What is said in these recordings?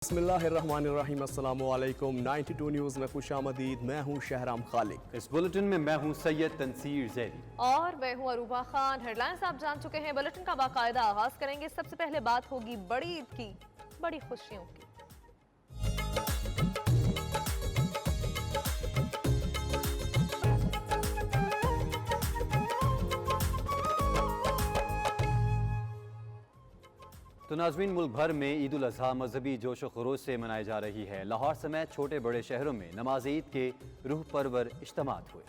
बिस्मिल्लाहिर्रहमानिर्रहीम, अस्सलामु अलैकुम। 92 न्यूज़ में खुशामदीद। मैं हूँ शहराम खालिक। इस बुलेटिन में मैं हूँ सैयद तनसीर ज़ैदी और मैं हूँ अरूबा खान। हेडलाइंस आप जान चुके हैं। बुलेटिन का बाकायदा आगाज करेंगे। सबसे पहले बात होगी बड़ी ईद की, बड़ी खुशियों की। तो नाज़रीन, मुल्क भर में ईद उल अज़हा मजहबी जोश व खरोश से मनाई जा रही है। लाहौर समेत छोटे बड़े शहरों में नमाज ईद के रूह परवर इज्तिमात हुए।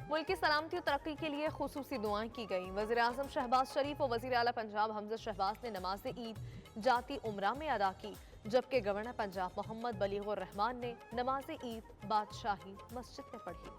मुल्क की सलामती और तरक्की के लिए खुसूसी दुआएं की गई। वज़ीर आज़म शहबाज शरीफ और वज़ीर आला पंजाब हमजा शहबाज ने नमाज ईद जाती उम्रा में अदा की, जबकि गवर्नर पंजाब मोहम्मद बलीगुर रहमान ने नमाज ईद बादशाही मस्जिद में पढ़ी।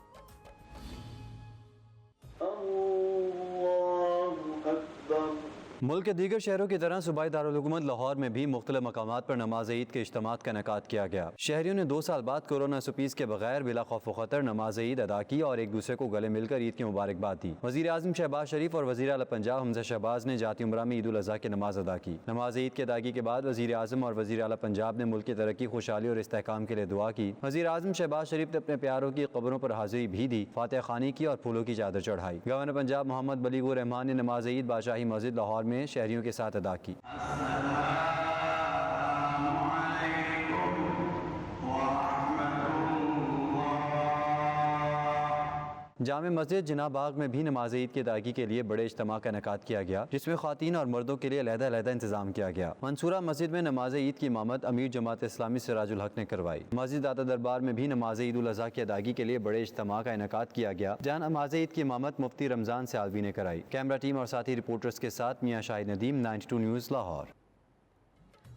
मुल्क के दीगर शहरों की तरह सूबाई दारुल हुकूमत लाहौर में भी मुख्तलिफ मकामात पर नमाज ईद के इज्तिमात का इनेकाद किया गया। शहरियों ने 2 साल बाद कोरोना सुपीस के बगैर बिला खौफ व खतर नमाज ईद अदा की और एक दूसरे को गले मिलकर ईद की मुबारकबाद दी। वज़ीर आज़म शहबाज शरीफ और वज़ीर आला पंजाब हमजा शहबाज ने जाती उम्रा में ईद उल अज़हा की नमाज अदा की। नमाज ईद की अदायगी के बाद वज़ीर आज़म और वज़ीर आला पंजाब ने मुल्क की तरक्की, खुशहाली और इस्तेहकाम के लिए दुआ की। वज़ीर आज़म शहबाज शरीफ ने अपने प्यारों की कब्रों पर हाजिरी भी दी, फातिहा खानी की और फूलों की चादर चढ़ाई। गवर्नर पंजाब मोहम्मद बलीगुर रहमान ने नमाज ईद बादशाही मस्जिद लाहौर में शहरियों के साथ अदा की। जामे मस्जिद जिना बाग में भी नमाज ईद की अदायगी के लिए बड़े इज्तिमा का इनेकाद किया गया, जिसमें ख़वातीन और मर्दों के लिए अलग-अलग इंतजाम किया गया। मंसूरा मस्जिद में नमाज ईद की इमामत अमीर जमात इस्लामी सिराजुल हक ने करवाई। मस्जिद दाता दरबार में भी नमाज ईद उल अज़हा की अदायगी के लिए बड़े इज्तिमा का इनेकाद किया गया, जहाँ नमाज ईद की इमामत मुफ्ती रमजान सियालवी ने कराई। कैमरा टीम और साथी रिपोर्टर्स के साथ मियां शाहिद नदीम, 92 न्यूज़ लाहौर।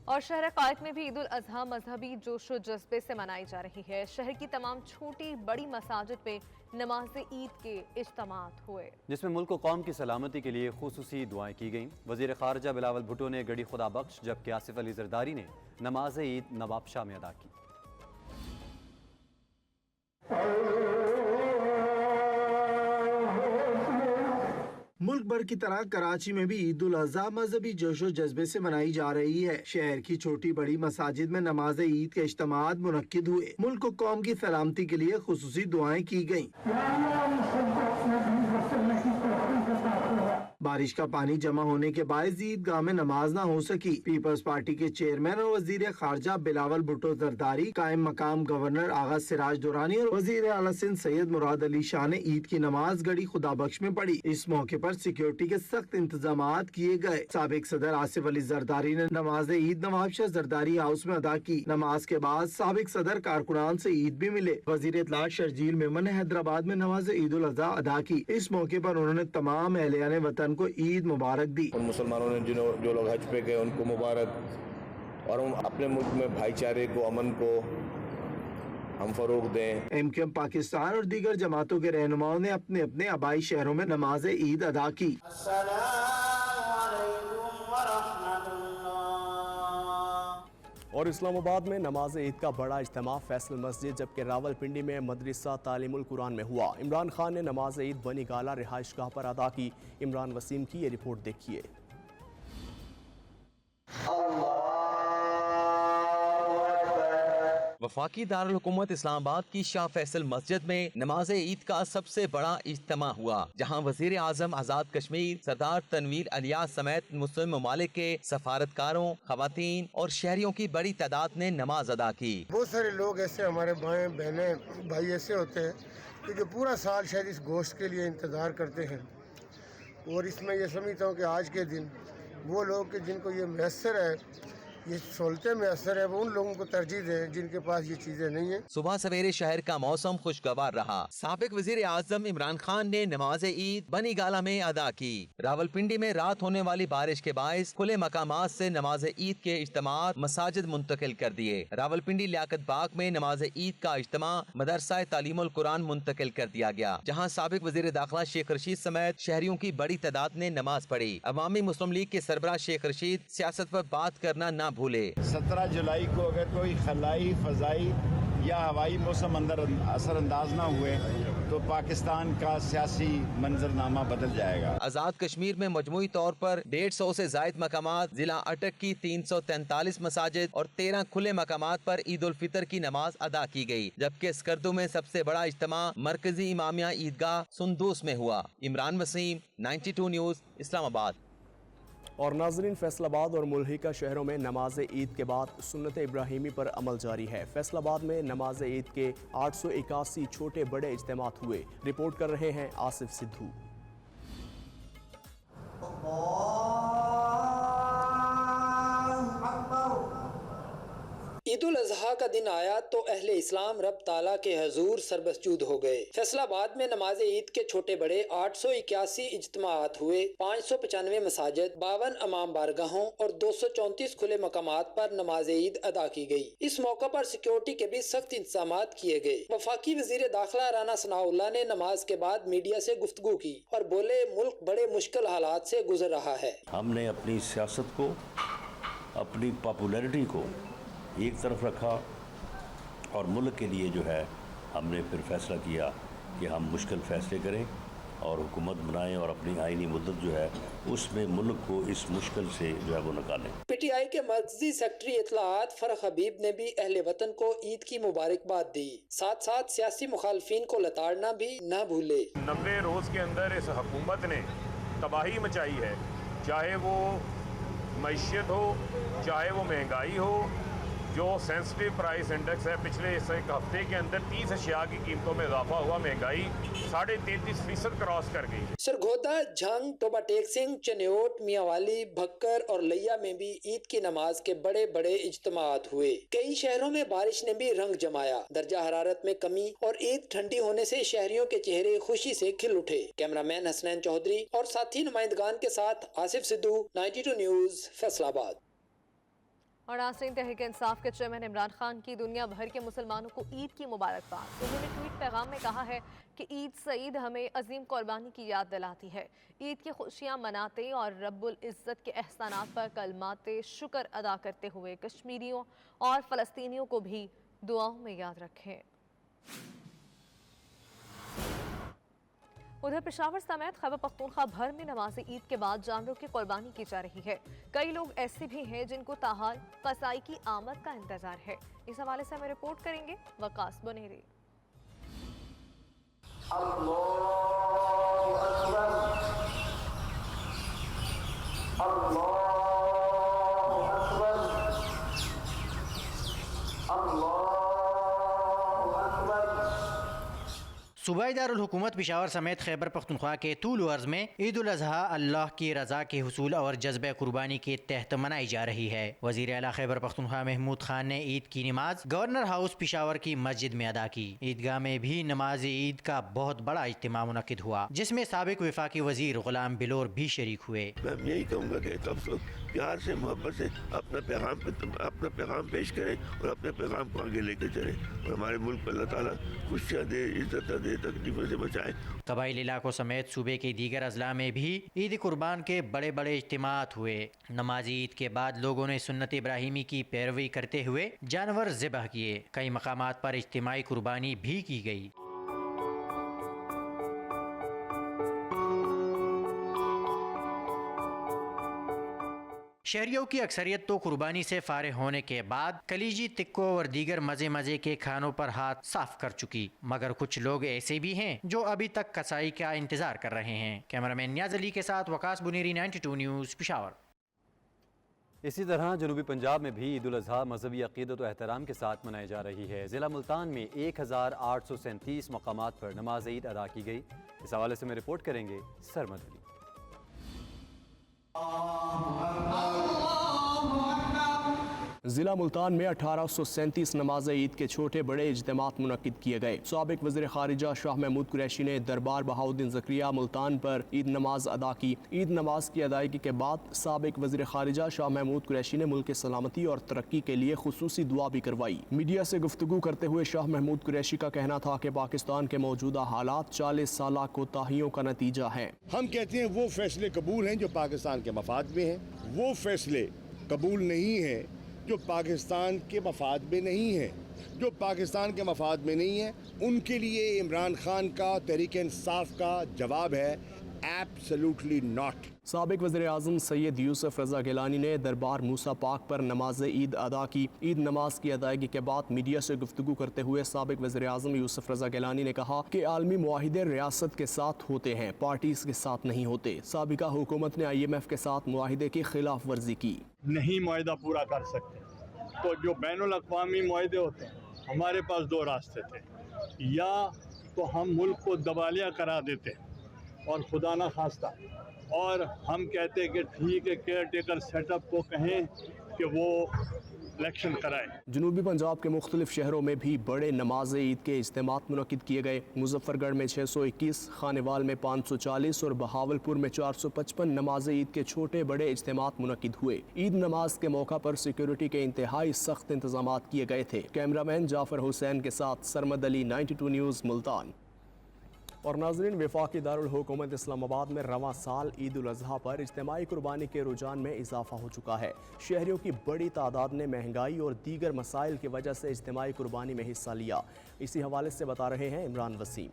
और शहर कायद में भी ईद उल अज़हा मजहबी जोश व जज्बे से मनाई जा रही है। शहर की तमाम छोटी बड़ी मसाजिद पे नमाज ईद के इज्तिमात हुए, जिसमें मुल्क व कौम की सलामती के लिए खुसूसी दुआएं की गईं। वज़ीर ख़ारजा बिलावल भुट्टो ने गड़ी खुदा बख्श, जबकि आसिफ अली जरदारी ने नमाज ईद नवाबशाह में अदा की। मुल्क भर की तरह कराची में भी ईद उल अज़हा मजहबी जोशो जज्बे से मनाई जा रही है। शहर की छोटी बड़ी मसाजिद में नमाज ईद के इज्तिमात मुनक्किद हुए। मुल्क और कौम की सलामती के लिए खुसूसी दुआएं की गयी। बारिश का पानी जमा होने के बायस ईदगाह में नमाज न हो सकी। पीपल्स पार्टी के चेयरमैन और वजीर खारजा बिलावल भुट्टो जरदारी, कायम मकाम गवर्नर आगा सिराज दुरानी और वजीर आला सिंध सैयद मुराद अली शाह ने ईद की नमाज गड़ी खुदा बख्श में पढ़ी। इस मौके पर सिक्योरिटी के सख्त इंतजाम किए गए। साबिक सदर आसिफ अली जरदारी ने नमाज ईद नवाबशाह जरदारी हाउस में अदा की। नमाज के बाद साबिक सदर कारकुनान से ईद भी मिले। वजीर इत्तलात शर्जील मेमन ने हैदराबाद में नमाज ईद उल अज़हा अदा की। इस मौके पर उन्होंने तमाम अहलियाने वतन को ईद मुबारक दी। उन मुसलमानों ने जो लोग हज पे गए उनको मुबारक, और हम अपने मुल्क में भाईचारे को, अमन को हम फरोग दें। एमक्यूएम पाकिस्तान और दीगर जमातों के रहनुमाओं ने अपने अपने आबाई शहरों में नमाज ईद अदा की। और इस्लामाबाद में नमाज ईद का बड़ा इज्तिमा फैसल मस्जिद, जबकि रावलपिंडी में मदरसा तालीमुल कुरान में हुआ। इमरान खान ने नमाज ईद बनी गाला रिहाइश गाह पर अदा की। इमरान वसीम की ये रिपोर्ट देखिए। वफाकी दारुल हुकूमत इस्लामाबाद की शाह फैसल मस्जिद में नमाज ईद का सबसे बड़ा इज्तिमा हुआ, जहां वजीर आजम आजाद कश्मीर सरदार तनवीर अलियास समेत मुस्लिम ममालिक के सफारतकारों, खवातीन और शहरियों की बड़ी तादाद ने नमाज अदा की। बहुत सारे लोग ऐसे, हमारे भाई बहने भाई ऐसे होते हैं कि जो पूरा साल शायद इस गोश्त के लिए इंतज़ार करते हैं, और इसमें यह समझता हूँ कि आज के दिन वो लोग कि जिनको ये मैसर है, ये सहूलतें मैसर है, वो उन लोगों को तरजीह दें जिनके पास ये चीजें नहीं है। सुबह सवेरे शहर का मौसम खुशगवार रहा। साबिक वजीर आजम इमरान खान ने नमाज ईद बनी गाला में अदा की। रावलपिंडी में रात होने वाली बारिश के बायस खुले मकामात से नमाज ईद के इज्तिमात मसाजिद मुंतकिल कर दिए। रावलपिंडी लियाकत बाग में नमाज ईद का इज्तिमा मदरसा तालीमुल कुरान मुंतकिल कर दिया गया, जहाँ साबिक वजीर दाखिला शेख रशीद समेत शहरियों की बड़ी तादाद ने नमाज पढ़ी। अवामी मुस्लिम लीग के सरबराह शेख रशीद सियासत पर बात करना न भूले। 17 जुलाई को अगर कोई खलाई, फजाई या हवाई मौसम अंदर असरअंदाज ना हुए तो पाकिस्तान का सियासी मंजरनामा बदल जाएगा। आजाद कश्मीर में मजमूई तौर पर 150 से जायद मकामात, जिला अटक की 343 मसाजिद और 13 खुले मकामात पर ईद उल फितर की नमाज अदा की गई, जबकि स्कर्दू में सबसे बड़ा इज्तिमा मरकजी इमामिया ईदगाह सुंदूस में हुआ। इमरान वसीम, 92 न्यूज़, इस्लामाबाद। और नाजरीन, फैसलाबाद और मुल्हिका शहरों में नमाज ईद के बाद सुन्नत इब्राहिमी पर अमल जारी है। फैसलाबाद में नमाज ईद के 881 छोटे बड़े इज्तिमात हुए। रिपोर्ट कर रहे हैं आसिफ सिद्धू। ईद उल अजहा का दिन आया तो अहले इस्लाम रब ताला के हजूर सरबसजूद हो गए। फैसलाबाद में नमाज ईद के छोटे बड़े 881 इज्तिमात हुए। 595 मसाजिद, 52 इमाम बारगाहों और 234 खुले मकामात पर नमाज ईद अदा की गई। इस मौका पर सिक्योरिटी के भी सख्त इंतजाम किए गए। वफाकी वजीर दाखिला राना सनाउल्लाह ने नमाज के बाद मीडिया से गुफ्तगू की और बोले, मुल्क बड़े मुश्किल हालात से गुजर रहा है। हमने अपनी सियासत को, अपनी पॉपुलैरिटी को एक तरफ रखा और मुल्क के लिए जो है हमने फिर फैसला किया कि हम मुश्किल फैसले करें और हुकूमत बनाएं और अपनी आईनी मुद्दत जो है उसमें मुल्क को इस मुश्किल से जो है वो निकालें। PTI के मर्कजी सेक्रेटरी इत्तलाआत फरख हबीब ने भी अहले वतन को ईद की मुबारकबाद दी। साथ साथ सियासी मुखालफिन को लताड़ना भी न भूले। 90 रोज के अंदर इस हुकूमत ने तबाही मचाई है, चाहे वो मईशत हो, चाहे वो महंगाई हो। जो सेंसिटिव प्राइस इंडेक्स है, पिछले इस एक हफ्ते के अंदर 30 अशिया की कीमतों में इजाफा हुआ, महंगाई 33.5% क्रॉस कर गई। सरगोदा, झंग, टोबा टेक सिंह, चन्योट, मियांवाली, भक्कर और लैया में भी ईद की नमाज के बड़े बड़े इज्तिमात हुए। कई शहरों में बारिश ने भी रंग जमाया। दर्जा हरारत में कमी और ईद ठंडी होने से शहरियों के चेहरे खुशी से खिल उठे। कैमरामैन हसनैन चौधरी और साथी नुमाइंदगान के साथ आसिफ सिद्धू, 92 न्यूज़, फैसलाबाद। और नाज़रीन, तहरीक इंसाफ के चेयरमैन इमरान खान की दुनिया भर के मुसलमानों को ईद की मुबारकबाद। उन्होंने ट्वीट पैगाम में कहा है कि ईद सईद हमें अजीम कुर्बानी की याद दिलाती है। ईद की खुशियाँ मनाते और रब्बुल इज़्ज़त के एहसानात पर कलमाते शुक्र अदा करते हुए कश्मीरियों और फ़लस्तीनियों को भी दुआओं में याद रखें। उधर पेशावर समेत खैबर पख्तूनख्वा भर में नमाज ईद के बाद जानवरों की कुर्बानी की जा रही है। कई लोग ऐसे भी हैं जिनको ताहाल कसाई की आमद का इंतजार है। इस हवाले से हमें रिपोर्ट करेंगे वकास बनेरी। सूबाई दारुल हुकूमत पेशावर समेत खैबर पख्तूनख्वा के तूल अर्ज़ में ईद उल अज़हा अल्लाह की रज़ा के हुसूल और जज्बे कुर्बानी के तहत मनाई जा रही है। वज़ीर आला खैबर पख्तूनख्वा महमूद खान ने ईद की नमाज गवर्नर हाउस पेशावर की मस्जिद में अदा की। ईदगाह में भी नमाज ईद का बहुत बड़ा इज्तिमा मुनक़िद हुआ, जिसमें साबिक वफाकी वज़ीर गुलाम बिलोर भी शरीक हुए। मैं यही कहूँगा कि सब लोग प्यार से, मोहब्बत से अपना पैगाम पेश करें और अपने पैगाम को आगे लेकर चलें और हमारे मुल्क पर अल्लाह ताला खुशियाँ दे, इज़्ज़त दे, तकलीफों से बचाएं। कबाइली इलाकों समेत सूबे के दीगर अजला में भी ईद कुर्बान के बड़े बड़े इज्तिमात हुए। नमाज ईद के बाद लोगों ने सुन्नत इब्राहिमी की पैरवी करते हुए जानवर ज़िबह किए। कई मकामात पर इज्तिमाई कुर्बानी भी की गई। शहरियों की अक्सरियत तो कुर्बानी से फारिग होने के बाद कलीजी, तिक्को और दीगर मजे मजे के खानों पर हाथ साफ कर चुकी, मगर कुछ लोग ऐसे भी हैं जो अभी तक कसाई का इंतजार कर रहे हैं। कैमरामैन नियाज अली के साथ वकास बुनेरी, 92 न्यूज़, पेशावर। इसी तरह जनूबी पंजाब में भी ईद उल अज़हा मजहबी अक़ीदत व एहतराम के साथ मनाई जा रही है। ज़िला मुल्तान में 1837 मकामात पर नमाज ईद अदा की गई। इस हवाले से मैं रिपोर्ट करेंगे सरमद अली। जिला मुल्तान में 1837 नमाज ईद के छोटे बड़े इज्तिमात मुनक्किद किए गए। साबिक वज़ीर ख़ारिजा शाह महमूद कुरैशी ने दरबार बहाउद्दीन ज़करिया मुल्तान पर ईद नमाज अदा की। ईद नमाज की अदायगी के बाद साबिक वज़ीर ख़ारिजा शाह महमूद कुरैशी ने मुल्क की सलामती और तरक्की के लिए खुसूसी दुआ भी करवाई। मीडिया से गुफ्तगू करते हुए शाह महमूद कुरैशी का कहना था कि पाकिस्तान के मौजूदा हालात 40 साल कोताहियों का नतीजा है। हम कहते हैं वो फैसले कबूल हैं जो पाकिस्तान के मफाद में हैं, वो फैसले कबूल नहीं हैं जो पाकिस्तान के मफाद में नहीं है। जो पाकिस्तान के मफाद में नहीं है उनके लिए इमरान खान का तहरीक इंसाफ का जवाब है एब्सोल्युटली नॉट। साबिक वज़ीर-ए-आज़म सैयद यूसुफ रज़ा गिलानी ने दरबार मूसा पाक पर नमाज ईद अदा की। ईद नमाज की अदायगी के बाद मीडिया से गुफ्तगू करते हुए साबिक वज़ीर-ए-आज़म यूसुफ रज़ा गिलानी ने कहा कि आलमी मुआहिदे रियासत के साथ होते हैं, पार्टीज के साथ नहीं होते। साबिका हुकूमत ने IMF के साथ मुआहिदे की खिलाफ वर्जी की। नहीं मुआहिदा पूरा कर सकते तो जो बैनुल अक़वामी मुआहिदे होते हैं, हमारे पास दो रास्ते थे, या तो हम मुल्क को दबालिया करा देते और खुदा ना खास्ता, और हम कहते कि ठीक है केयर टेकर सेटअप को कहें कि वो इलेक्शन कराए। जनूबी पंजाब के मुख्तलिफ शहरों में भी बड़े नमाज ईद के इज्तिमात मुनक्किद किए गए। मुजफ्फरगढ़ में 621, खानेवाल में 540 और बहावलपुर में 455 नमाज ईद के छोटे बड़े इज्तिमात मुनक्किद हुए। ईद नमाज के मौका पर सिक्योरिटी के इंतहाई सख्त इंतजाम किए गए थे। कैमरामैन जाफर हुसैन के साथ सरमद अली, 92 न्यूज़, मुल्तान। और नाज़रीन, वफाकी दारुल हुकूमत इस्लामाबाद में रवां साल ईद उल अज़हा पर इज्तिमाई कुर्बानी के रुझान में इजाफा हो चुका है। शहरियों की बड़ी तादाद ने महंगाई और दीगर मसाइल की वजह से इज्तिमाई कुर्बानी में हिस्सा लिया। इसी हवाले से बता रहे हैं इमरान वसीम।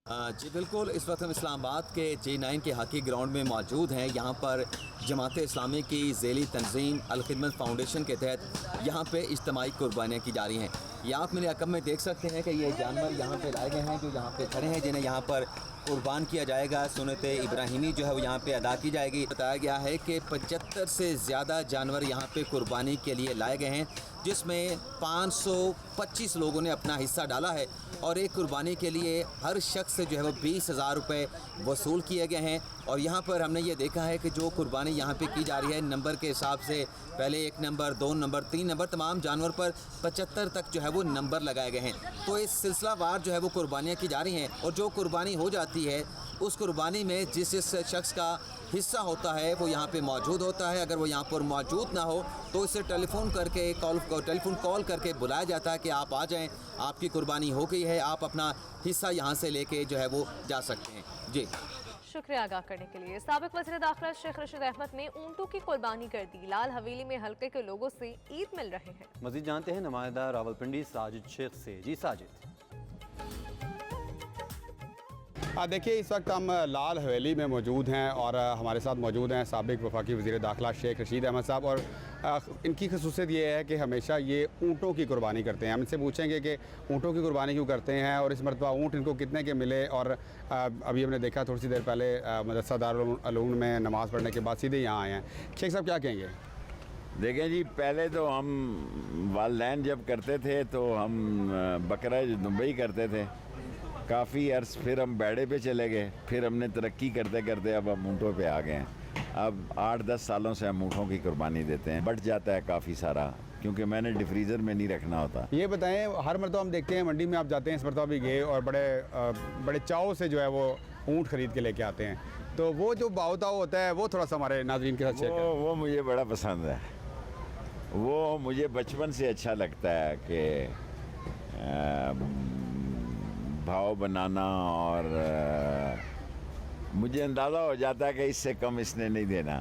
जी बिल्कुल, इस वक्त हम इस्लामाबाद के J9 के हॉकी ग्राउंड में मौजूद हैं। यहाँ पर जमात इस्लामी की ज़ेली तंजीम अल खिदमत फाउंडेशन के तहत यहाँ पे इज्तिमाई कुर्बानियाँ की जा रही हैं। ये आप मेरे अकब में देख सकते हैं कि ये जानवर यहाँ पे लाए गए हैं जो यहाँ पे खड़े हैं, जिन्हें यहाँ पर कुर्बान किया जाएगा। सुन्नत इब्राहिमी जो है वो यहाँ पे अदा की जाएगी। बताया गया है कि 75 से ज़्यादा जानवर यहाँ पे कुर्बानी के लिए लाए गए हैं, जिसमें 525 लोगों ने अपना हिस्सा डाला है और एक कुर्बानी के लिए हर शख्स से जो है वो 20,000 रुपये वसूल किए गए हैं। और यहाँ पर हमने ये देखा है कि जो कुर्बानी यहाँ पे की जा रही है नंबर के हिसाब से, पहले 1 नंबर, 2 नंबर, 3 नंबर, तमाम जानवर पर 75 तक जो है वो नंबर लगाए गए हैं। तो इस सिलसिलावार जो है वो कुर्बानियाँ की जा रही हैं और जो कुर्बानी हो जाती है उस कुर्बानी में जिस शख्स का हिस्सा होता है वो यहाँ पे मौजूद होता है। अगर वो यहाँ पर मौजूद ना हो तो इसे टेलीफोन कॉल करके बुलाया जाता है कि आप आ जाएं, आपकी कुर्बानी हो गई है, आप अपना हिस्सा यहाँ से लेके जो है वो जा सकते हैं। जी शुक्रिया आगाह करने के लिए। साबिक वज़ीर दाखिला शेख रशीद अहमद ने ऊँटों की कुर्बानी कर दी। लाल हवेली में हल्के के लोगों से ईद मिल रहे हैं। मज़ीद जानते हैं नुमाइंदा रावलपिंडी साजिद शेख से। जी साजिद। देखिए, इस वक्त हम लाल हवेली में मौजूद हैं और हमारे साथ मौजूद हैं साबिक वफाकी वज़ीर दाखिला शेख रशीद अहमद साहब। और इनकी खसूसियत ये है कि हमेशा ये ऊँटों की कुर्बानी करते हैं। हम इनसे पूछेंगे कि ऊँटों की कुर्बानी क्यों करते हैं और इस मरतबा ऊँट इनको कितने के मिले। और अभी हमने देखा थोड़ी सी देर पहले मदरसा दारुल उलूम में नमाज़ पढ़ने के बाद सीधे यहाँ आए हैं। शेख साहब क्या कहेंगे? देखें जी, पहले तो हम वालदैन जब करते थे तो हम बकरा दुबई करते थे काफ़ी अर्स, फिर हम बैड़े पे चले गए, फिर हमने तरक्की करते करते अब हम ऊँटों पे आ गए हैं। अब 8-10 सालों से हम ऊँटों की कुर्बानी देते हैं। बढ़ जाता है काफ़ी सारा, क्योंकि मैंने डिफ्रीज़र में नहीं रखना होता। ये बताएं, हर मरतबा हम देखते हैं मंडी में आप जाते हैं, इस मरतबा भी गए और बड़े चाव से जो है वो ऊँट ख़रीद के लेके आते हैं, तो वो जो भाव होता है वो थोड़ा सा हमारे नाज़रीन के साथ शेयर करें। वो मुझे बड़ा पसंद है। वो मुझे बचपन से अच्छा लगता है कि भाव बनाना, और मुझे अंदाज़ा हो जाता है कि इससे कम इसने नहीं देना,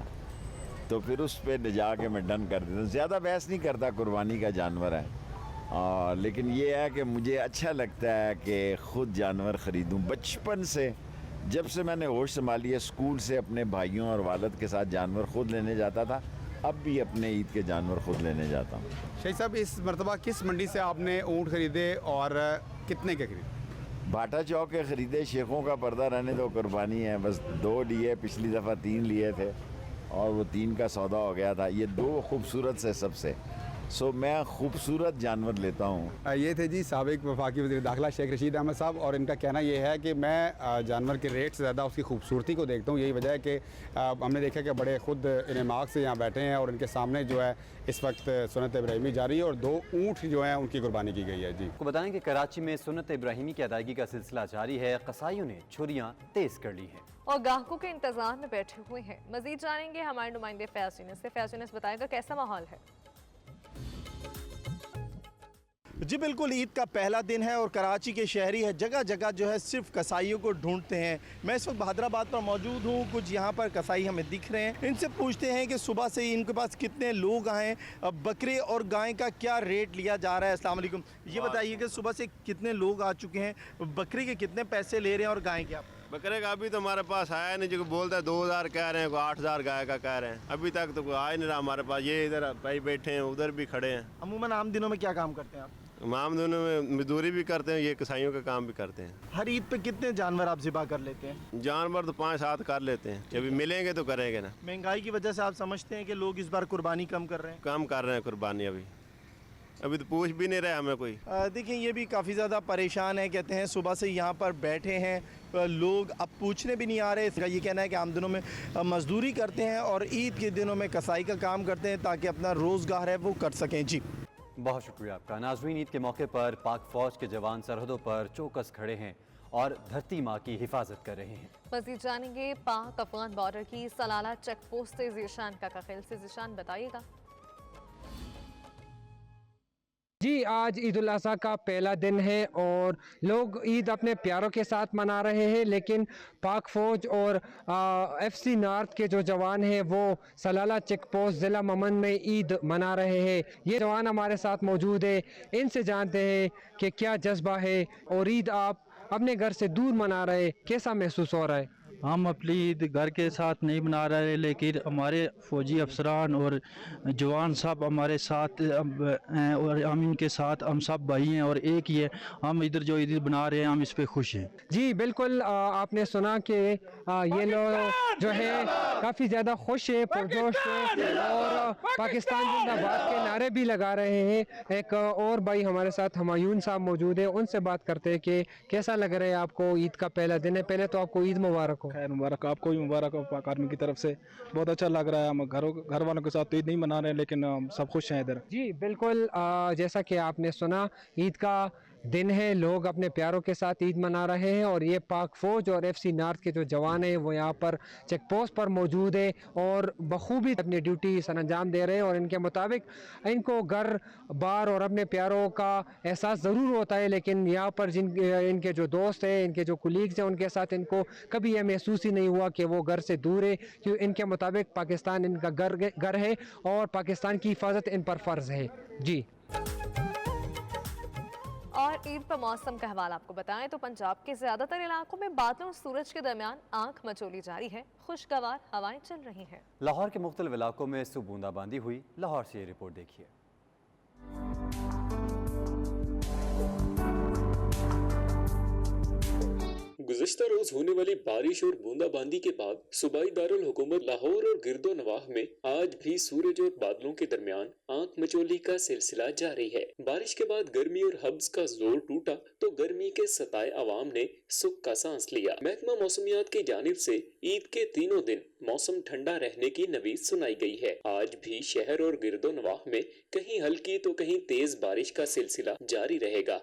तो फिर उस पर जाके मैं डन कर देता हूँ। ज़्यादा बहस नहीं करता, कुर्बानी का जानवर है। लेकिन ये है कि मुझे अच्छा लगता है कि ख़ुद जानवर ख़रीदूँ। बचपन से, जब से मैंने होश संभाली है, स्कूल से अपने भाइयों और वालिद के साथ जानवर ख़ुद लेने जाता था, अब भी अपने ईद के जानवर ख़ुद लेने जाता हूँ। शेख साहब, इस मरतबा किस मंडी से आपने ऊँट ख़रीदे और कितने के खरीदे? भाटा चौक के ख़रीदे। शेखों का पर्दा रहने दो, कुर्बानी है। बस 2 लिए, पिछली दफ़ा 3 लिए थे और वो 3 का सौदा हो गया था। ये 2 खूबसूरत से सबसे, सो मैं खूबसूरत जानवर लेता हूँ। ये थे जी साबिक वफाकी वज़ीर दाखिला शेख रशीद अहमद साहब, और इनका कहना ये है कि मैं जानवर के रेट से ज़्यादा उसकी खूबसूरती को देखता हूँ। यही वजह है कि हमने देखा कि बड़े ख़ुद इन्हें मार्ग से यहाँ बैठे हैं और इनके सामने जो है इस वक्त सुन्नत इब्राहिमी जारी है और 2 ऊँट जो हैं उनकी कुर्बानी की गई है। जी आपको बताएं कि कराची में सुन्नत इब्राहिमी की अदायगी का सिलसिला जारी है। कसाईयों ने छुरियाँ तेज़ कर ली हैं और ग्राहकों के इंतजार में बैठे हुए हैं। मजीद जानेंगे हमारे नुमाइंदे फैज़ यूनुस से। फैज़ यूनुस बताएगा कैसा माहौल है। जी बिल्कुल, ईद का पहला दिन है और कराची के शहरी है जगह जगह जो है सिर्फ कसाईयों को ढूंढते हैं। मैं इस वक्त हैदराबाद पर मौजूद हूँ, कुछ यहाँ पर कसाई हमें दिख रहे हैं। इनसे पूछते हैं कि सुबह से ही इनके पास कितने लोग आए, बकरे और गाय का क्या रेट लिया जा रहा है। अस्सलाम वालेकुम, ये बताइए कि सुबह से कितने लोग आ चुके हैं, बकरे के कितने पैसे ले रहे हैं और गाय के? बकरे का अभी तो हमारे पास आया नहीं, जो बोलता है 2000 कह रहे हैं, कोई 8000 गाय का कह रहे हैं। अभी तक तो कोई आया नहीं रहा हमारे पास। ये इधर भाई बैठे हैं, उधर भी खड़े हैं। अमूमन आम दिनों में क्या काम करते हैं आप? आम दिनों में मजदूरी भी करते हैं, ये कसाईयों का काम भी करते हैं। हर ईद पे कितने जानवर आप ज़िबा कर लेते हैं? जानवर तो 5-7 कर लेते हैं, जब मिलेंगे तो करेंगे ना। महंगाई की वजह से आप समझते हैं कि लोग इस बार कुर्बानी कम कर रहे हैं? कम कर रहे हैं कुर्बानी। अभी तो पूछ भी नहीं रहे हमें कोई। देखिए ये भी काफ़ी ज़्यादा परेशान है, कहते हैं सुबह से यहाँ पर बैठे हैं लोग, अब पूछने भी नहीं आ रहे। इसका ये कहना है कि आम दिनों में मजदूरी करते हैं और ईद के दिनों में कसाई का काम करते हैं ताकि अपना रोज़गार है वो कर सकें। जी बहुत शुक्रिया आपका। नाज़रीन, ईद के मौके पर पाक फ़ौज के जवान सरहदों पर चौकस खड़े हैं और धरती माँ की हिफाजत कर रहे हैं। मज़ीद जानेंगे पाक अफगान बॉर्डर की सलाला चेक पोस्ट से ज़ीशान का खेल से। ज़ीशान बताइएगा। जी, आज ईद उल अज़हा का पहला दिन है और लोग ईद अपने प्यारों के साथ मना रहे हैं, लेकिन पाक फ़ौज और FC नॉर्थ के जो जवान हैं वो सलाला चेक पोस्ट ज़िला ममन में ईद मना रहे हैं। ये जवान हमारे साथ मौजूद है, इनसे जानते हैं कि क्या जज्बा है और ईद आप अपने घर से दूर मना रहे, कैसा महसूस हो रहा है? हम अपनी ईद घर के साथ नहीं मना रहे, लेकिन हमारे फ़ौजी अफसरान और जवान सब हमारे साथ हैं और हम इनके साथ, हम सब भाई हैं और एक ही है। हम इधर जो ईद बना रहे हैं हम इस पे खुश हैं। जी बिल्कुल, आपने सुना कि ये लोग जो है काफ़ी ज़्यादा खुश है, पुरजोश है और पाकिस्तान जिंदाबाद के नारे भी लगा रहे हैं। एक और भाई हमारे साथ हुमायूं साहब मौजूद है, उनसे बात करते हैं कि कैसा लग रहा है आपको। ईद का पहला दिन है, पहले तो आपको ईद मुबारक हो। खैर मुबारक, आपको भी मुबारक हो पाक आर्मी की तरफ से। बहुत अच्छा लग रहा है। हम घर वालों के साथ तो ईद नहीं मना रहे, लेकिन हम सब खुश हैं इधर। जी बिल्कुल, जैसा कि आपने सुना, ईद का दिन है, लोग अपने प्यारों के साथ ईद मना रहे हैं और ये पाक फ़ौज और FC नॉर्थ के जो जवान हैं वो यहाँ पर चेक पोस्ट पर मौजूद है और बखूबी अपनी ड्यूटी सर अंजाम दे रहे हैं। और इनके मुताबिक इनको घर बार और अपने प्यारों का एहसास ज़रूर होता है, लेकिन यहाँ पर इनके जो दोस्त हैं, इनके जो कुलीग्स हैं, उनके साथ इनको कभी यह महसूस ही नहीं हुआ कि वो घर से दूर है, क्योंकि इनके मुताबिक पाकिस्तान इनका घर है और पाकिस्तान की हिफाजत इन पर फ़र्ज़ है। जी, और ईद पर मौसम का हवाला आपको बताएं तो पंजाब के ज्यादातर इलाकों में बादलों और सूरज के दरमियान आंख मचोली जारी है, खुशगवार हवाएं चल रही हैं। लाहौर के मुख्तलिफ इलाकों में सुबह बूंदाबांदी हुई। लाहौर से ये रिपोर्ट देखिए। गुज़िश्ता रोज होने वाली बारिश और बूंदाबांदी के बाद सूबाई दारुल हुकूमत लाहौर और गिरदो नवाह में आज भी सूरज और बादलों के दरमियान आंख मचोली का सिलसिला जारी है। बारिश के बाद गर्मी और हब्स का जोर टूटा तो गर्मी के सताए अवाम ने सुख का सांस लिया। महकमा मौसमियात की जानिब से ईद के तीनों दिन मौसम ठंडा रहने की नवीद सुनाई गई है। आज भी शहर और गिरदो नवाह में कहीं हल्की तो कहीं तेज बारिश का सिलसिला जारी रहेगा।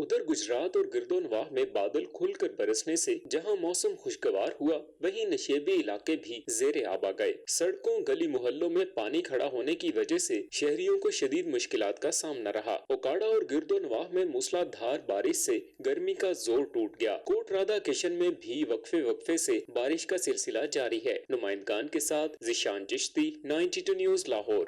उधर गुजरात और गिरदोनवाह में बादल खुलकर बरसने से जहां मौसम खुशगवार हुआ, वहीं नशेबी इलाके भी ज़ेरे आब आ गए। सड़कों गली मोहल्लों में पानी खड़ा होने की वजह से शहरियों को शदीद मुश्किलात का सामना रहा। ओकाड़ा और गिरदोनवाह में मूसलाधार बारिश से गर्मी का जोर टूट गया। कोट राधा किशन में भी वक्फे से बारिश का सिलसिला जारी है। नुमाइंदगान के साथ ज़ीशान चिश्ती, 92 न्यूज़ लाहौर।